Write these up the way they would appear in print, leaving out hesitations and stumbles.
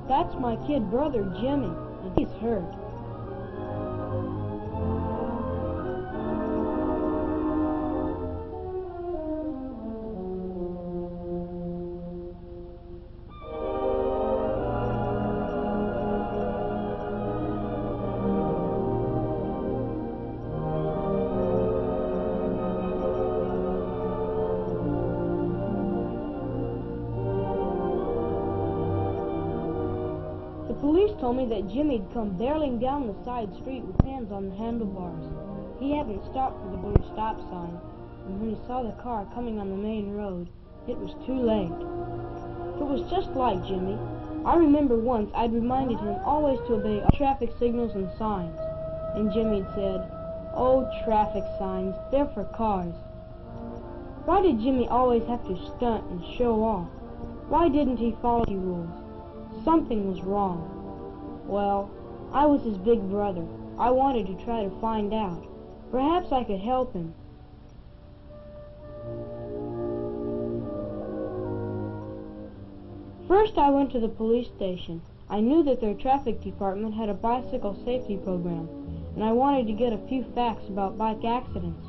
That's my kid brother, Jimmy, and he's hurt. The police told me that Jimmy'd come barreling down the side street with hands on the handlebars. He hadn't stopped for the blue stop sign, and when he saw the car coming on the main road, it was too late. It was just like Jimmy. I remember once I'd reminded him always to obey all traffic signals and signs, and Jimmy'd said, "Oh, traffic signs, they're for cars." Why did Jimmy always have to stunt and show off? Why didn't he follow the rules? Something was wrong. Well, I was his big brother. I wanted to try to find out. Perhaps I could help him. First, I went to the police station. I knew that their traffic department had a bicycle safety program, and I wanted to get a few facts about bike accidents.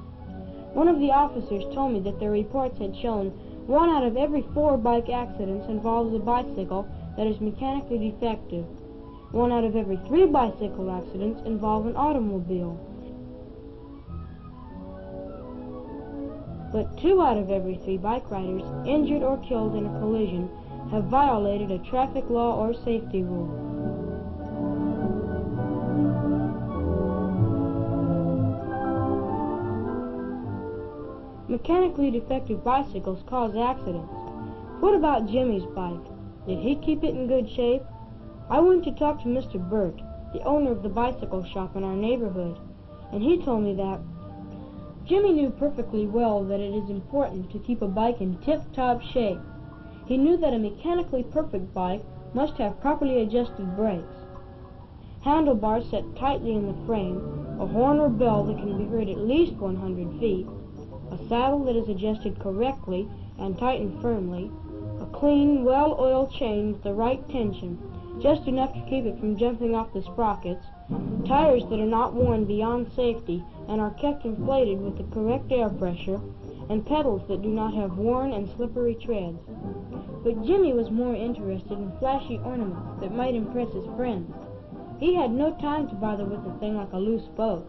One of the officers told me that their reports had shown 1 out of every 4 bike accidents involves a bicycle that is mechanically defective. 1 out of every 3 bicycle accidents involve an automobile. But 2 out of every 3 bike riders injured or killed in a collision have violated a traffic law or safety rule. Mechanically defective bicycles cause accidents. What about Jimmy's bike? Did he keep it in good shape? I went to talk to Mr. Burt, the owner of the bicycle shop in our neighborhood, and he told me that Jimmy knew perfectly well that it is important to keep a bike in tip-top shape. He knew that a mechanically perfect bike must have properly adjusted brakes, handlebars set tightly in the frame, a horn or bell that can be heard at least 100 feet, a saddle that is adjusted correctly and tightened firmly, a clean, well-oiled chain with the right tension, just enough to keep it from jumping off the sprockets, tires that are not worn beyond safety and are kept inflated with the correct air pressure, and pedals that do not have worn and slippery treads. But Jimmy was more interested in flashy ornaments that might impress his friends. He had no time to bother with a thing like a loose boat.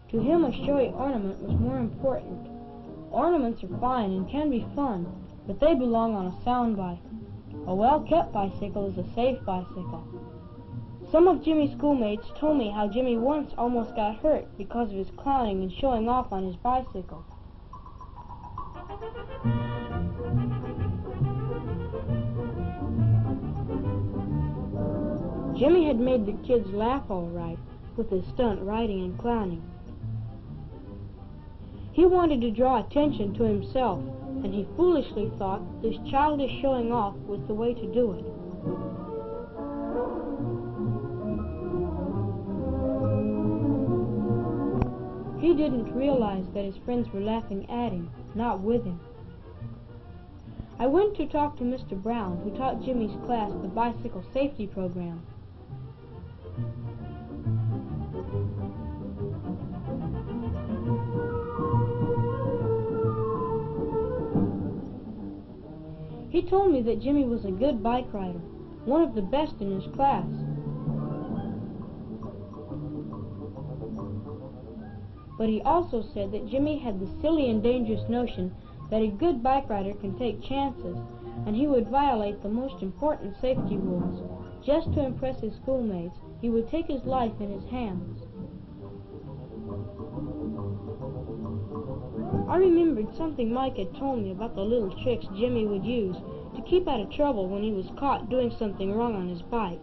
To him, a showy ornament was more important. Ornaments are fine and can be fun, but they belong on a sound bike. A well-kept bicycle is a safe bicycle. Some of Jimmy's schoolmates told me how Jimmy once almost got hurt because of his clowning and showing off on his bicycle. Jimmy had made the kids laugh all right with his stunt riding and clowning. He wanted to draw attention to himself, and he foolishly thought this childish showing off was the way to do it. He didn't realize that his friends were laughing at him, not with him. I went to talk to Mr. Brown, who taught Jimmy's class the bicycle safety program. He told me that Jimmy was a good bike rider, one of the best in his class. But he also said that Jimmy had the silly and dangerous notion that a good bike rider can take chances, and he would violate the most important safety rules. Just to impress his schoolmates, he would take his life in his hands. I remembered something Mike had told me about the little tricks Jimmy would use to keep out of trouble when he was caught doing something wrong on his bike.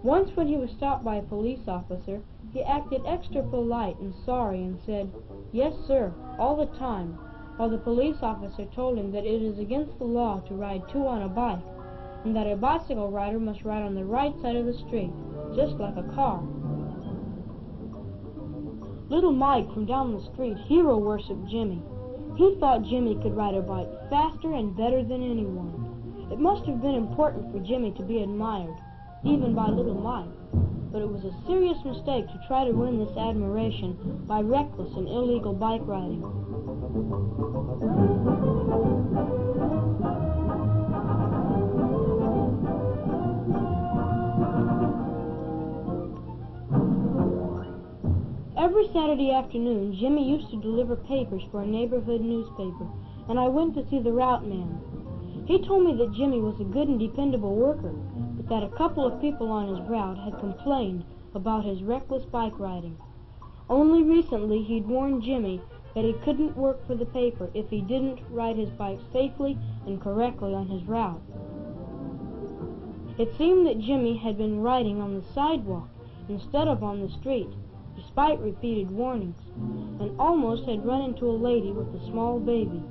Once when he was stopped by a police officer, he acted extra polite and sorry and said, "Yes, sir," all the time, while the police officer told him that it is against the law to ride 2 on a bike, and that a bicycle rider must ride on the right side of the street, just like a car. Little Mike from down the street hero-worshipped Jimmy. He thought Jimmy could ride a bike faster and better than anyone. It must have been important for Jimmy to be admired, even by little Mike. But it was a serious mistake to try to win this admiration by reckless and illegal bike riding. Every Saturday afternoon, Jimmy used to deliver papers for a neighborhood newspaper, and I went to see the route man. He told me that Jimmy was a good and dependable worker, but that a couple of people on his route had complained about his reckless bike riding. Only recently he'd warned Jimmy that he couldn't work for the paper if he didn't ride his bike safely and correctly on his route. It seemed that Jimmy had been riding on the sidewalk instead of on the street, despite repeated warnings, and almost had run into a lady with a small baby.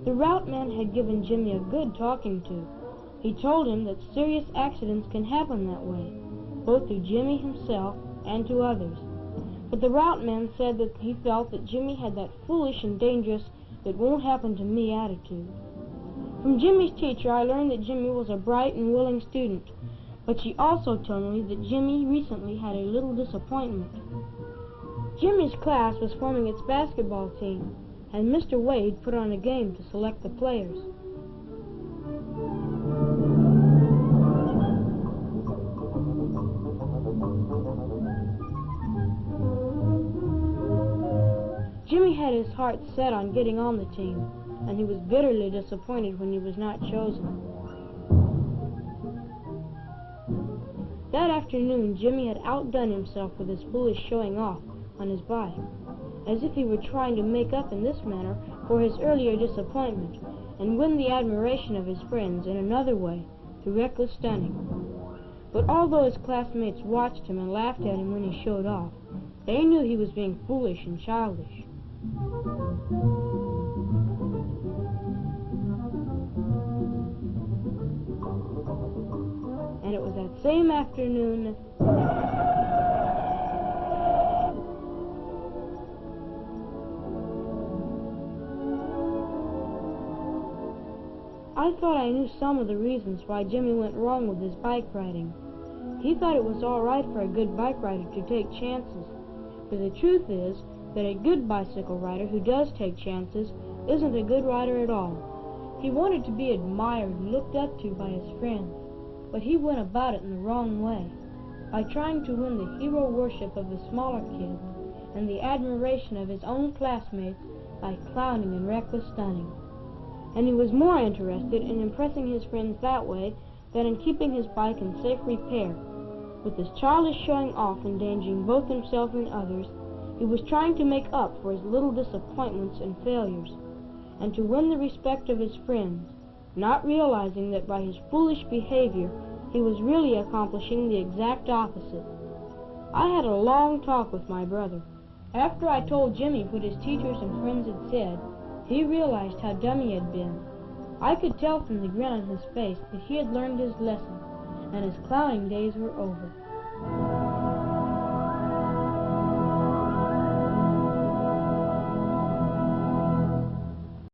The route man had given Jimmy a good talking to. He told him that serious accidents can happen that way, both to Jimmy himself and to others. But the route man said that he felt that Jimmy had that foolish and dangerous "it won't happen to me" attitude. From Jimmy's teacher I learned that Jimmy was a bright and willing student, but she also told me that Jimmy recently had a little disappointment. Jimmy's class was forming its basketball team, and Mr. Wade put on a game to select the players. Jimmy had his heart set on getting on the team, and he was bitterly disappointed when he was not chosen. That afternoon, Jimmy had outdone himself with his foolish showing off on his bike, as if he were trying to make up in this manner for his earlier disappointment and win the admiration of his friends in another way, through reckless stunning. But although his classmates watched him and laughed at him when he showed off, they knew he was being foolish and childish. And it was that same afternoon I thought I knew some of the reasons why Jimmy went wrong with his bike riding. He thought it was all right for a good bike rider to take chances, but the truth is that a good bicycle rider who does take chances isn't a good rider at all. He wanted to be admired and looked up to by his friends, but he went about it in the wrong way, by trying to win the hero worship of the smaller kids and the admiration of his own classmates by clowning and reckless stunning. And he was more interested in impressing his friends that way than in keeping his bike in safe repair. With his childish showing off endangering both himself and others, he was trying to make up for his little disappointments and failures, and to win the respect of his friends, not realizing that by his foolish behavior he was really accomplishing the exact opposite. I had a long talk with my brother. After I told Jimmy what his teachers and friends had said, he realized how dumb he had been. I could tell from the grin on his face that he had learned his lesson, and his clowning days were over.